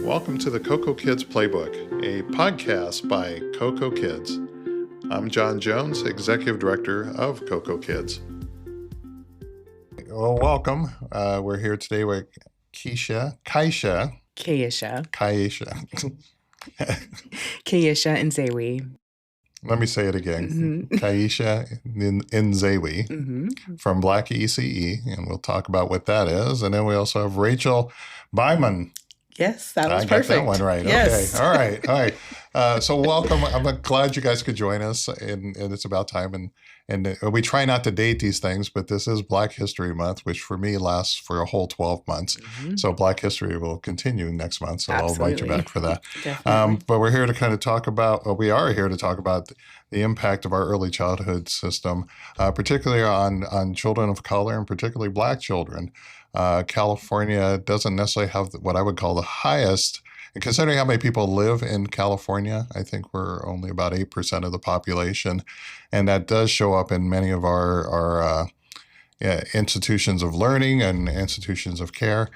Welcome to the CocoKids Playbook, a podcast by CocoKids. I'm John Jones, Executive Director of CocoKids. Well, welcome. We're here today with Keisha Nzewi. Let me say it again. Keisha Nzewi from Black ECE, and we'll talk about what that is. And then we also have Rachel Bymun. Yes, that was I perfect. got that one right. Yes. Okay. All right. So welcome. I'm glad you guys could join us, and it's about time. And we try not to date these things, but this is Black History Month, which for me lasts for a whole 12 months. So Black History will continue next month. So Absolutely. I'll invite you back for that. But we're here to kind of talk about, we are here to talk about the impact of our early childhood system, particularly on children of color and particularly Black children. California doesn't necessarily have what I would call the highest, and considering how many people live in California, I think we're only about 8% of the population. And that does show up in many of our institutions of learning and institutions of care.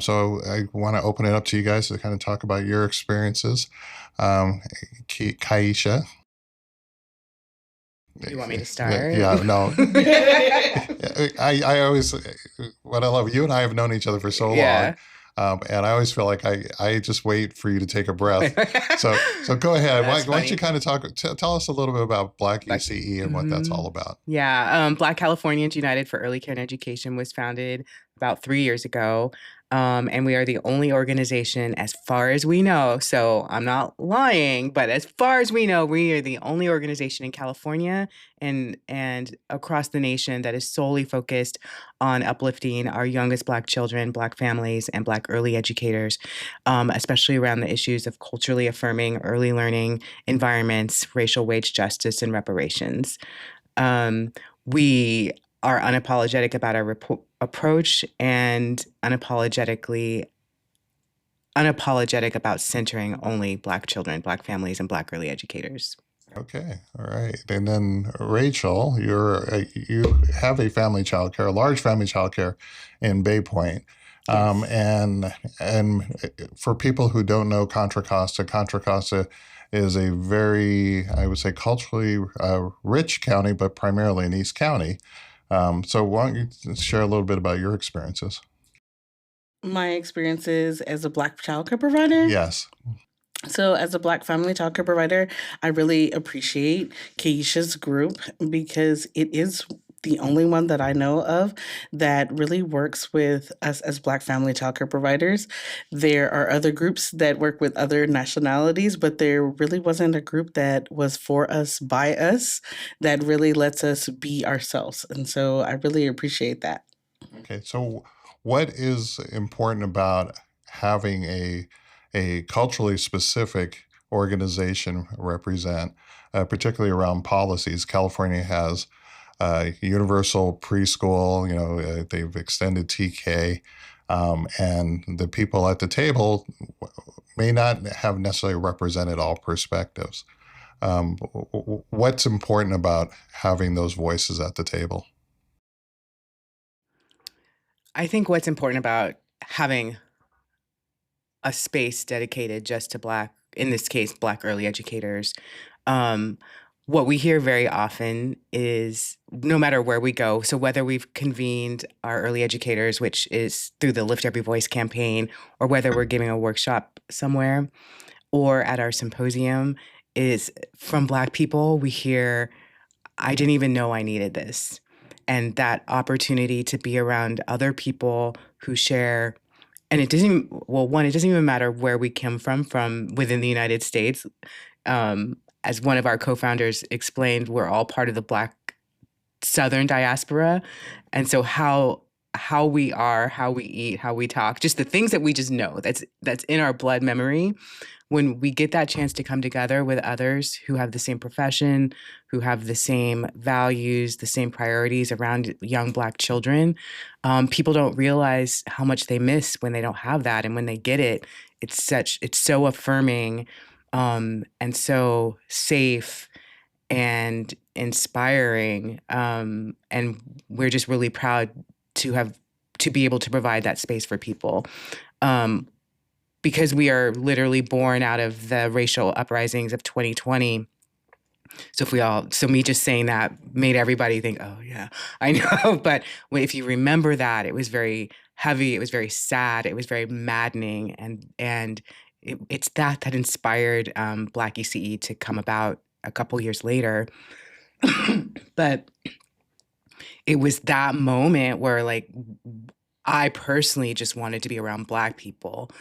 So I want to open it up to you guys to kind of talk about your experiences. Keisha. You want me to start? Yeah, no. I always, what I love, you and I have known each other for so long. And I always feel like I just wait for you to take a breath. So go ahead. Why don't you kind of tell us a little bit about Black ECE and what that's all about? Yeah. Black Californians United for Early Care and Education was founded about 3 years ago. And we are the only organization, as far as we know, so I'm not lying, but as far as we know, we are the only organization in California and across the nation that is solely focused on uplifting our youngest Black children, Black families, and Black early educators, especially around the issues of culturally affirming early learning environments, racial wage justice, and reparations. We are unapologetic about our approach and unapologetic about centering only Black children, Black families, and Black early educators. Okay, all right. And then Rachel, you have a family childcare, a large family childcare in Bay Point. Yes. And for people who don't know Contra Costa is a very, I would say, culturally rich county, but primarily in East County. So why don't you share a little bit about your experiences? My experiences as a Black childcare provider? Yes. So as a Black family childcare provider, I really appreciate Keisha's group because it is the only one that I know of that really works with us as Black family childcare providers. There are other groups that work with other nationalities, but there really wasn't a group that was for us, by us, that really lets us be ourselves. And so I really appreciate that. Okay, so what is important about having a culturally specific organization represent, particularly around policies? California has universal preschool, they've extended TK, and the people at the table may not have necessarily represented all perspectives. What's important about having those voices at the table? I think what's important about having a space dedicated just to Black, in this case, Black early educators, what we hear very often is no matter where we go, so whether we've convened our early educators, which is through the Lift Every Voice campaign, or whether we're giving a workshop somewhere or at our symposium, is from Black people, we hear, I didn't even know I needed this. And that opportunity to be around other people who share, and it doesn't even matter where we come from within the United States. As one of our co-founders explained, we're all part of the Black Southern diaspora. And so how we are, how we eat, how we talk, just the things that we just know, that's in our blood memory. When we get that chance to come together with others who have the same profession, who have the same values, the same priorities around young Black children, people don't realize how much they miss when they don't have that. And when they get it, it's so affirming, and so safe and inspiring. And we're just really proud to be able to provide that space for people. because we are literally born out of the racial uprisings of 2020. So me just saying that made everybody think, oh yeah, I know. But if you remember that, it was very heavy. It was very sad. It was very maddening. And it's that inspired Black ECE to come about a couple years later. But it was that moment where like I personally just wanted to be around Black people,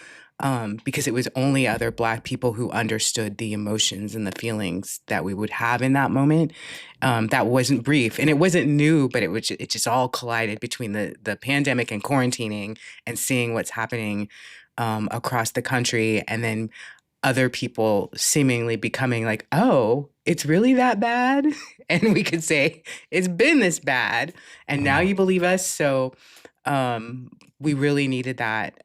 because it was only other Black people who understood the emotions and the feelings that we would have in that moment. That wasn't brief and it wasn't new, but it just all collided between the pandemic and quarantining and seeing what's happening across the country, and then other people seemingly becoming like, oh, it's really that bad? And we could say, it's been this bad, and now you believe us. So we really needed that.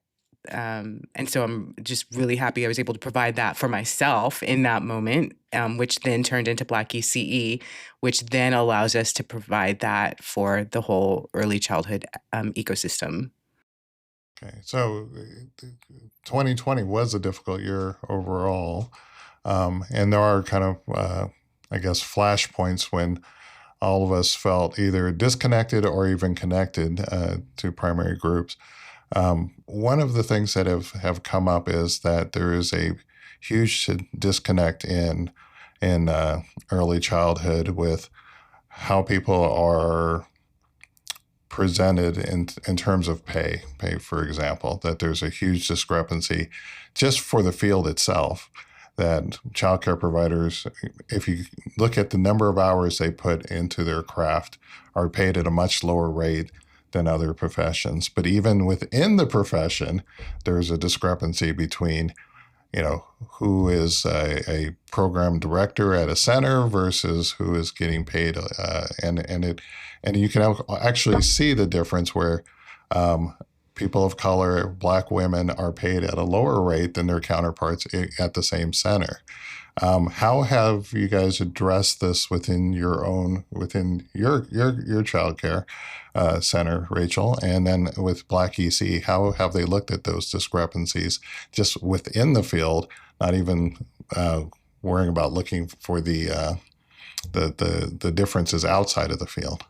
And so I'm just really happy I was able to provide that for myself in that moment, which then turned into Black ECE, which then allows us to provide that for the whole early childhood ecosystem. Okay, so 2020 was a difficult year overall, and there are kind of, I guess, flashpoints when all of us felt either disconnected or even connected to primary groups. One of the things that have come up is that there is a huge disconnect in early childhood with how people are presented in terms of pay, for example, that there's a huge discrepancy just for the field itself, that childcare providers, if you look at the number of hours they put into their craft, are paid at a much lower rate than other professions. But even within the profession, there's a discrepancy between, who is a program director at a center versus who is getting paid, and you can actually see the difference where people of color, Black women, are paid at a lower rate than their counterparts at the same center. How have you guys addressed this within your childcare center, Rachel, and then with Black ECE? How have they looked at those discrepancies just within the field, not even worrying about looking for the differences outside of the field?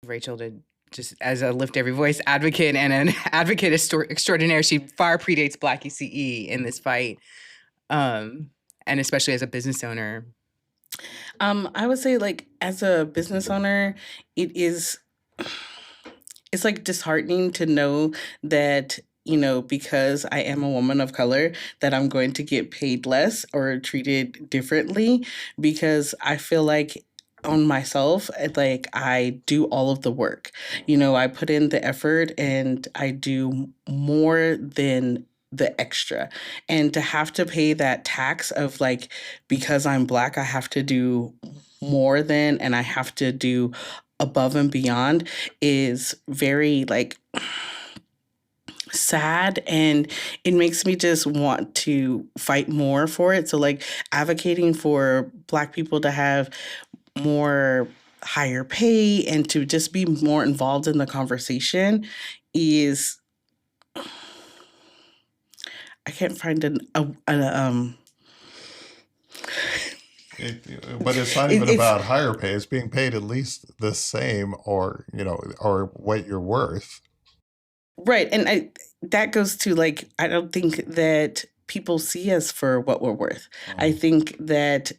Rachel did. Just as a Lift Every Voice advocate and an advocate extraordinaire, she far predates Black ECE in this fight, and especially as a business owner. I would say, like, as a business owner, it's like disheartening to know that, because I am a woman of color, that I'm going to get paid less or treated differently, because I feel like on myself, like, I do all of the work. I put in the effort and I do more than the extra. And to have to pay that tax of, like, because I'm Black, I have to do more than, and I have to do above and beyond, is very, like, sad, and it makes me just want to fight more for it. So, like, advocating for Black people to have more higher pay and to just be more involved in the conversation is, I can't find but it's not even about higher pay. It's being paid at least the same, or what you're worth. Right. And that goes to, like, I don't think that people see us for what we're worth. I think that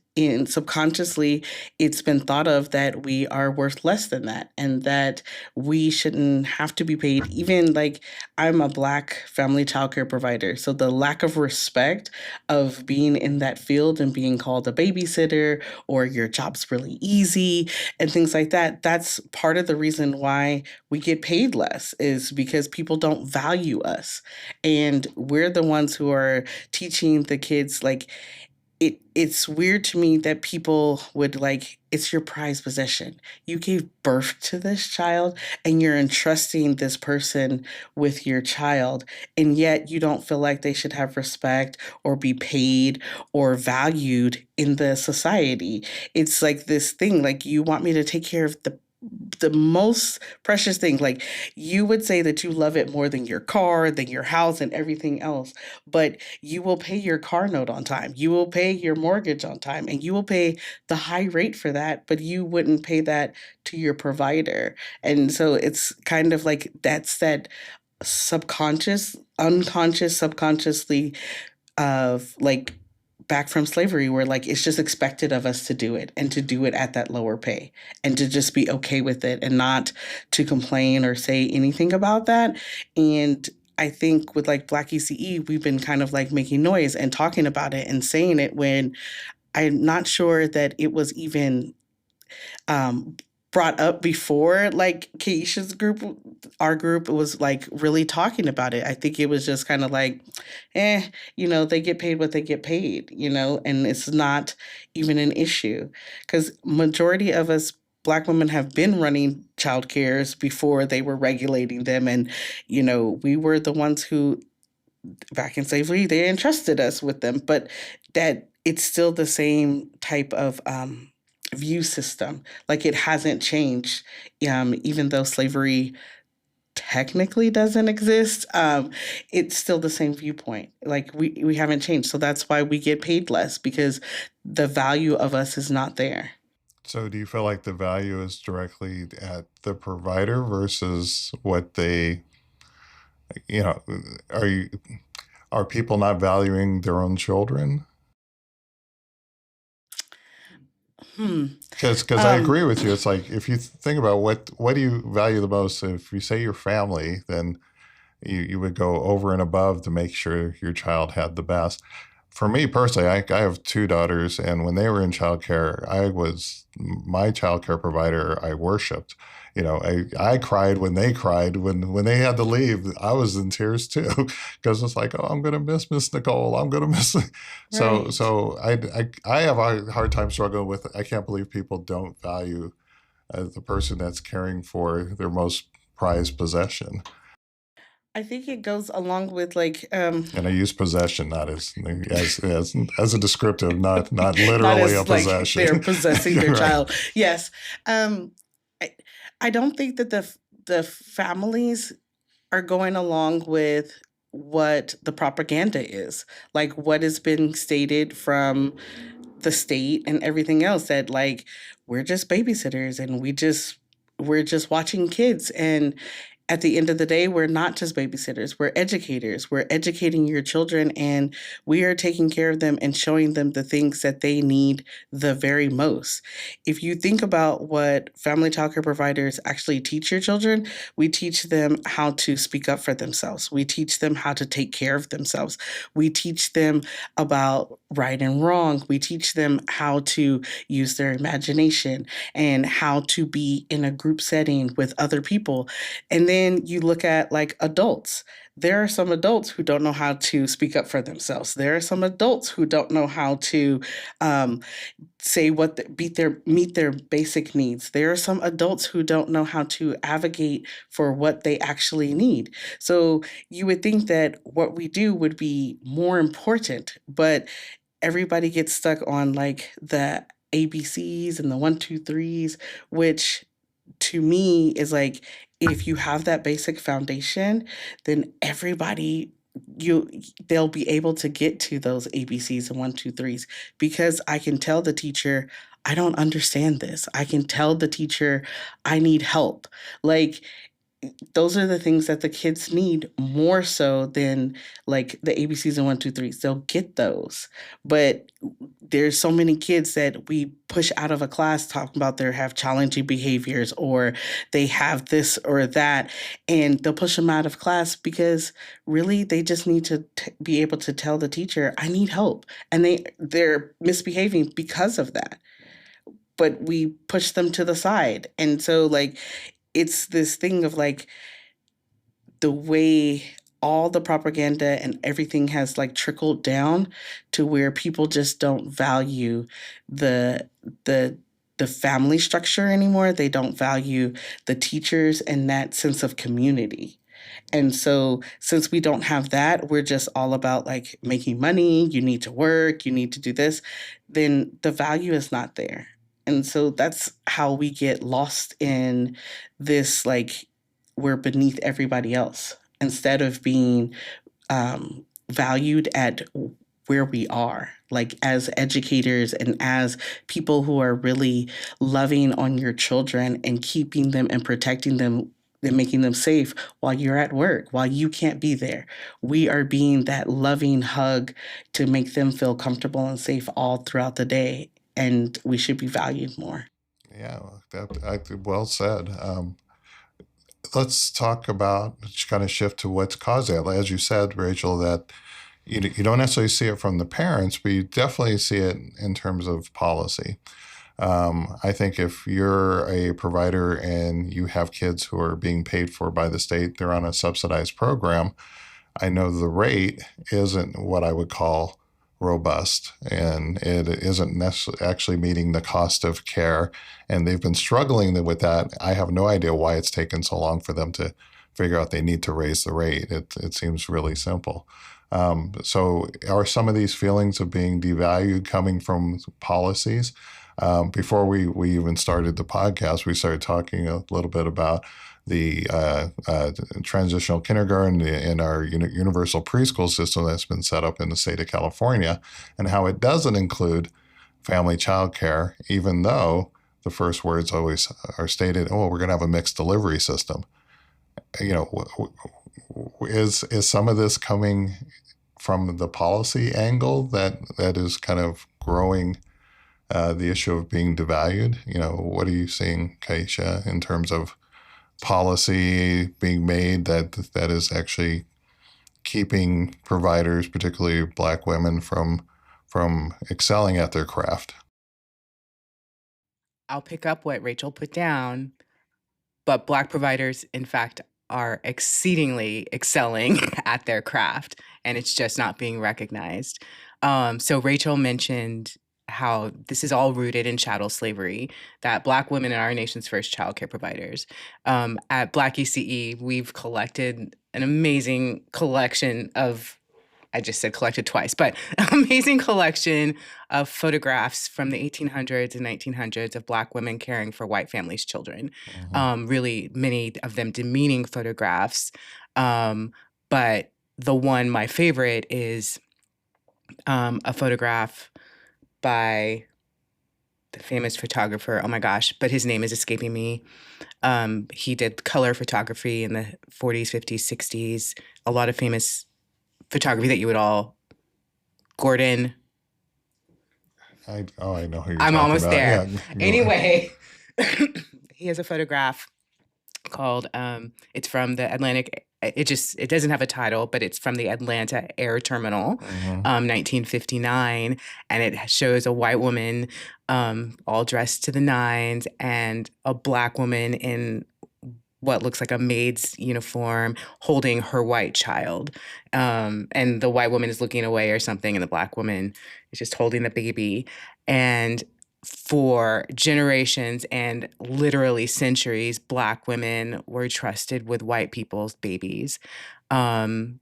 subconsciously it's been thought of that we are worth less than that, and that we shouldn't have to be paid. Even, like, I'm a Black family childcare provider, so the lack of respect of being in that field and being called a babysitter, or your job's really easy and things like that, that's part of the reason why we get paid less, is because people don't value us. And we're the ones who are teaching the kids, like, it's weird to me that people would, like, it's your prized possession. You gave birth to this child and you're entrusting this person with your child, and yet you don't feel like they should have respect or be paid or valued in the society. It's like this thing, like, you want me to take care of the the most precious thing. Like, you would say that you love it more than your car, than your house, and everything else, but you will pay your car note on time. You will pay your mortgage on time, and you will pay the high rate for that, but you wouldn't pay that to your provider. And so it's kind of like that's that subconscious, unconscious, subconsciously of like back from slavery, where like it's just expected of us to do it and to do it at that lower pay and to just be okay with it and not to complain or say anything about that. And I think with like Black ECE, we've been kind of like making noise and talking about it and saying it when I'm not sure that it was even um, brought up before like Keisha's group, our group was like really talking about it. I think it was just kind of like, they get paid what they get paid, and it's not even an issue because majority of us Black women have been running child cares before they were regulating them. And, we were the ones who back in slavery, they entrusted us with them, but that it's still the same type of view system. Like it hasn't changed, even though slavery technically doesn't exist. It's still the same viewpoint. Like we haven't changed, so that's why we get paid less because the value of us is not there. So do you feel like the value is directly at the provider versus what they, you know, are you are people not valuing their own children? Hmm. Because I agree with you. It's like if you think about what do you value the most? If you say your family, then you would go over and above to make sure your child had the best. For me personally, I have two daughters, and when they were in childcare, I was my childcare provider. I worshipped. I cried when they cried when they had to leave. I was in tears too because it's like, oh, I'm gonna miss Miss Nicole. I'm gonna miss. So Right. so I have a hard time struggling with. I can't believe people don't value the person that's caring for their most prized possession. I think it goes along with like And I use possession not as a descriptive, not not literally a as like they're possession. possessing their You're right. child. Yes. I, I don't think that the families are going along with what the propaganda is, like what has been stated from the state and everything else, that like we're just babysitters and we're just watching kids. And at the end of the day, we're not just babysitters, we're educators. We're educating your children and we are taking care of them and showing them the things that they need the very most. If you think about what family childcare providers actually teach your children, we teach them how to speak up for themselves. We teach them how to take care of themselves. We teach them about right and wrong. We teach them how to use their imagination and how to be in a group setting with other people. And then you look at like adults. There are some adults who don't know how to speak up for themselves. There are some adults who don't know how to um, say what meet their basic needs. There are some adults who don't know how to advocate for what they actually need. So you would think that what we do would be more important, but everybody gets stuck on like the ABCs and the one, two, threes, which to me is like if you have that basic foundation, then everybody you they'll be able to get to those ABCs and one, two, threes because I can tell the teacher I don't understand this. I can tell the teacher I need help. Like those are the things that the kids need more so than like the ABCs and one, two, threes. They'll get those. But there's so many kids that we push out of a class talking about they have challenging behaviors or they have this or that. And they'll push them out of class because really they just need to be able to tell the teacher, I need help. And they're misbehaving because of that. But we push them to the side. And so like it's this thing of like the way all the propaganda and everything has like trickled down to where people just don't value the the the family structure anymore. They don't value the teachers and that sense of community. And so since we don't have that, we're just all about like making money, you need to work, you need to do this, then the value is not there. And so that's how we get lost in this, like, we're beneath everybody else instead of being valued at where we are, like as educators and as people who are really loving on your children and keeping them and protecting them and making them safe while you're at work, while you can't be there. We are being that loving hug to make them feel comfortable and safe all throughout the day. And we should be valued more. Yeah, well said. Let's talk about, just kind of shift to what's caused that. As you said, Rachel, that you don't necessarily see it from the parents, but you definitely see it in terms of policy. I think if you're a provider and you have kids who are being paid for by the state, they're on a subsidized program. I know the rate isn't what I would call robust, and it isn't actually meeting the cost of care. And they've been struggling with that. I have no idea why it's taken so long for them to figure out they need to raise the rate. It seems really simple. So are some of these feelings of being devalued coming from policies? Before we even started the podcast, we started talking a little bit about the transitional kindergarten in our universal preschool system that's been set up in the state of California, and how it doesn't include family child care, even though the first words always are stated, oh, we're going to have a mixed delivery system. Is some of this coming from the policy angle that is kind of growing the issue of being devalued? What are you seeing, Keisha, in terms of policy being made that is actually keeping providers, particularly Black women, from excelling at their craft? I'll pick up what Rachel put down, but Black providers, in fact, are exceedingly excelling at their craft, and it's just not being recognized. So Rachel mentioned how this is all rooted in chattel slavery, that Black women are our nation's first childcare providers. At Black ECE, we've collected an amazing collection of, I just said collected twice, but amazing collection of photographs from the 1800s and 1900s of Black women caring for white families' children. Really many of them demeaning photographs. But my favorite is a photograph by the famous photographer. Oh my gosh, but his name is escaping me. He did color photography in the 40s, 50s, 60s, a lot of famous photography that you would all, Gordon. I know who you're I'm talking almost about. there. Yeah, Anyway, he has a photograph called, it's from the Atlantic, it doesn't have a title, but it's from the Atlanta Air Terminal, 1959, and it shows a white woman all dressed to the nines and a Black woman in what looks like a maid's uniform holding her white child. And the white woman is looking away or something, and the Black woman is just holding the baby. And for generations and literally centuries, Black women were trusted with white people's babies, even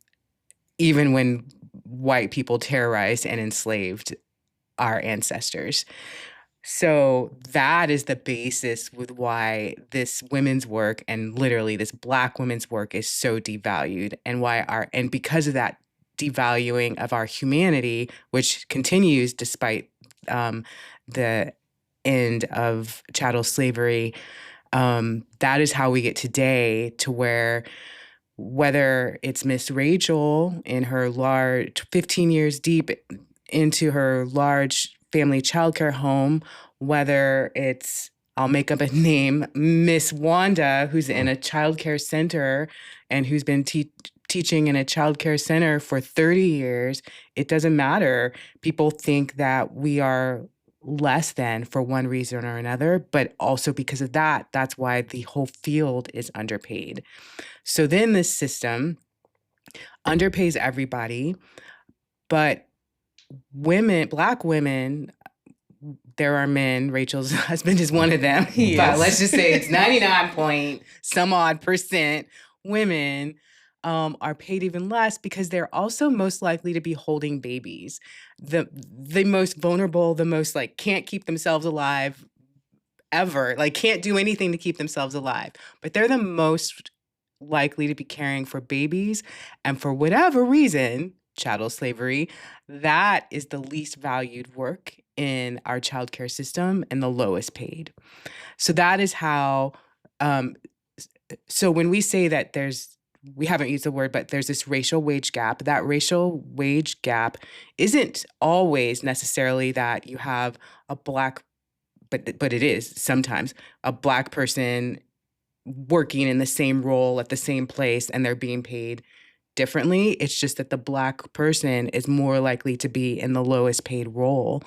when white people terrorized and enslaved our ancestors. So that is the basis with why this women's work and literally this Black women's work is so devalued, and because of that devaluing of our humanity, which continues despite the end of chattel slavery, that is how we get today to where, whether it's Miss Rachel in her large 15 years deep into her large family childcare home, whether it's, I'll make up a name, Miss Wanda, who's in a childcare center and who's been teaching in a childcare center for 30 years, it doesn't matter. People think that we are less than for one reason or another, but also because of that, that's why the whole field is underpaid. So then this system underpays everybody, but women, Black women, there are men, Rachel's husband is one of them, but let's just say it's 99 point some odd percent women are paid even less because they're also most likely to be holding babies. The most vulnerable, the most like can't keep themselves alive, ever, like can't do anything to keep themselves alive, but they're the most likely to be caring for babies. And for whatever reason, chattel slavery, that is the least valued work in our childcare system and the lowest paid. So that is how, so when we say that we haven't used the word, but there's this racial wage gap, that racial wage gap isn't always necessarily that you have a Black, but it is sometimes a Black person working in the same role at the same place and they're being paid differently. It's just that the Black person is more likely to be in the lowest paid role.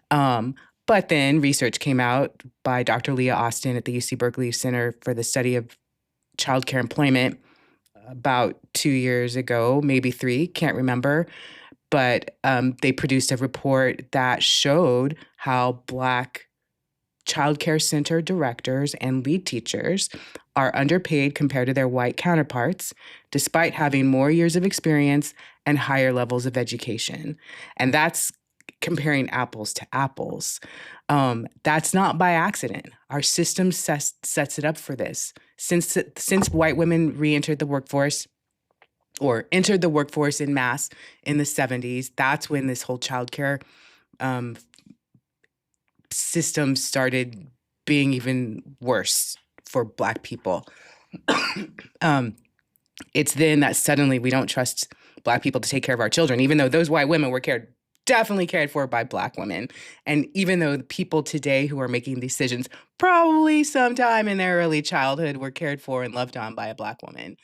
But then research came out by Dr. Leah Austin at the UC Berkeley Center for the Study of Childcare Employment about 2 years ago, maybe 3, can't remember. But they produced a report that showed how Black childcare center directors and lead teachers are underpaid compared to their white counterparts, despite having more years of experience and higher levels of education. And that's comparing apples to apples. That's not by accident. Our system sets it up for this. Since white women re-entered the workforce or entered the workforce in mass in the 70s, that's when this whole childcare system started being even worse for Black people. It's then that suddenly we don't trust Black people to take care of our children, even though those white women were definitely cared for by Black women. And even though the people today who are making decisions probably sometime in their early childhood were cared for and loved on by a Black woman.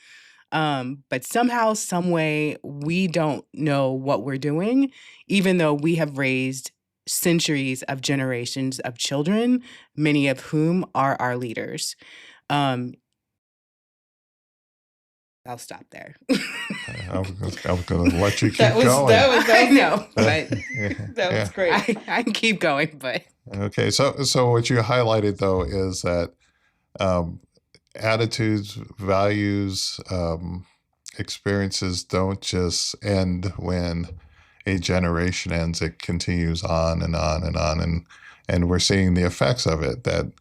But somehow, some way, we don't know what we're doing, even though we have raised centuries of generations of children, many of whom are our leaders. I'll stop there. I was going to let you keep That was going. I know, but That was great. I can keep going, but Okay, so what you highlighted though is that attitudes, values, experiences don't just end when a generation ends. It continues on and on and on, and we're seeing the effects of it. That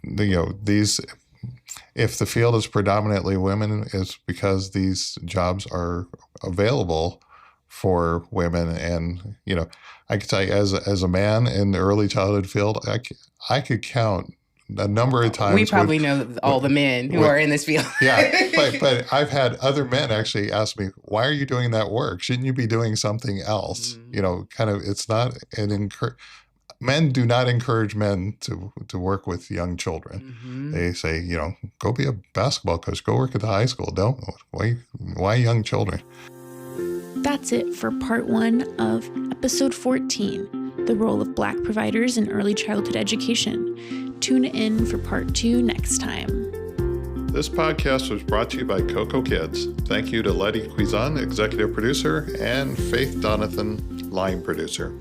these. If the field is predominantly women, it's because these jobs are available for women. And, I can tell you as a man in the early childhood field, I could count a number of times. We probably know all the men who are in this field. Yeah, but I've had other men actually ask me, why are you doing that work? Shouldn't you be doing something else? Mm-hmm. It's not men do not encourage men to work with young children. Mm-hmm. They say, go be a basketball coach, go work at the high school. Why young children? That's it for part 1 of episode 14, the role of Black providers in early childhood education. Tune in for part 2 next time. This podcast was brought to you by CocoKids. Thank you to Letty Cuizan, executive producer, and Faith Donathan, line producer.